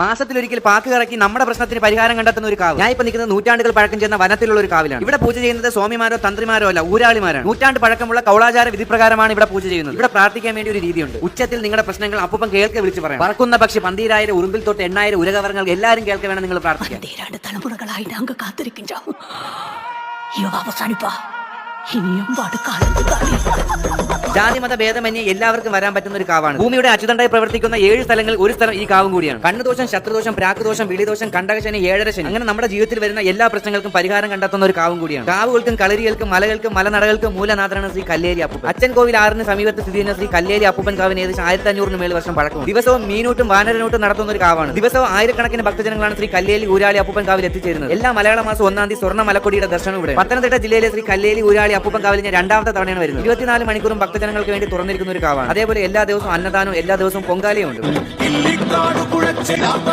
മാസത്തിലൊരിക്കൽ പാക്ക് കറക്കി നമ്മുടെ പ്രശ്നത്തിന് പരിഹാരം കണ്ടെത്തുന്ന ഒരു കാവ്. ഞാൻ ഇപ്പൊ നിൽക്കുന്നത് നൂറ്റാണ്ടുകൾ പഴക്കം ചെന്ന വനത്തിലുള്ള ഒരു കാവിലാണ്. ഇവിടെ പൂജ ചെയ്യുന്നത് സ്വാമിമാരോ തന്ത്രിമാരോ അല്ല, ഊരാളിമാരാണ്. നൂറ്റാണ്ട് പഴക്കമുള്ള കൗളാചാര വിധിപ്രകാരമാണ് ഇവിടെ പൂജ ചെയ്യുന്നത്. ഇവിടെ പ്രാർത്ഥിക്കാൻ വേണ്ടി ഒരു രീതിയുണ്ട്. ഉച്ചത്തിൽ നിങ്ങളുടെ പ്രശ്നങ്ങൾ അപ്പം കേൾക്കെ വിളിച്ച് പറയാം. പറക്കുന്ന പക്ഷി 12,000 ഉറുമ്പിൽ തൊട്ട് 8,000 ഉരകവർങ്ങൾ എല്ലാവരും കേൾക്കെ വേണം നിങ്ങൾ പ്രാർത്ഥിക്കാൻ. തലമുറകളായി നാങ്ക കാത്തിരിക്കും. ഇനിയും ജാതിമത ഭേദമന്യേ എല്ലാവർക്കും വരാൻ പറ്റുന്ന ഒരു കാവാണ്. ഭൂമിയുടെ അച്ചുതണ്ടായി പ്രവർത്തിക്കുന്ന 7 സ്ഥലങ്ങളിൽ ഒരു സ്ഥലം ഈ കാവും കൂടിയാണ്. കണ്ണുദോഷം, ശത്രുദോഷം, പ്രാക്കുദോഷം, വിളിദോഷം, കണ്ടകശനി, ഏഴരശനി, അങ്ങനെ നമ്മുടെ ജീവിതത്തിൽ വരുന്ന എല്ലാ പ്രശ്നങ്ങൾക്കും പരിഹാരം കണ്ടെത്തുന്ന ഒരു കാവും കൂടിയാണ്. കാവുകൾക്കും കളരികൾക്കും മലകൾക്കും മലനടകൾക്കും മൂലനാഥനാണ് ശ്രീ കല്ലേരി അപ്പൂപ്പൻ. അച്ഛൻ കോവിൽ 6 സമീപത്ത് സ്ഥിതി ചെയ്യുന്ന ശ്രീ കല്ലേരി അപ്പൂപ്പൻ കാവിന് ഏകദേശം 1500 മേൽ വർഷം പഴക്കമുണ്ട്. ദിവസവും മീനൂട്ടും വാനരനൂട്ടും നടത്തുന്ന ഒരു കാവാണ്. ദിവസവും ആയിരക്കണക്കിന് ഭക്തജനങ്ങളാണ് ശ്രീ കല്ലേരി ഊരാളി അപ്പൂപ്പൻ കാവിൽ എത്തിച്ചേരുന്നത്. എല്ലാ മലയാള മാസം 1-ാം തീയതി സ്വർണ്ണ മലക്കൊടിയുടെ ദർശനം ഇവിടെ. പത്തനംതിട്ട ജില്ലയിലെ ശ്രീ കല്ലേരി ഊരാളി അപ്പൂപ്പൻ കാവിൽ ഞാൻ 2ാമത്തെ തവണയാണ് വരുന്നത്. 24 മണിക്കൂറും ഭക്തജനങ്ങൾക്ക് വേണ്ടി തുറന്നിരിക്കുന്ന ഒരു കാവാണ്. അതേപോലെ എല്ലാ ദിവസവും അന്നദാനവും എല്ലാ ദിവസവും പൊങ്കാലയും ഉണ്ട്.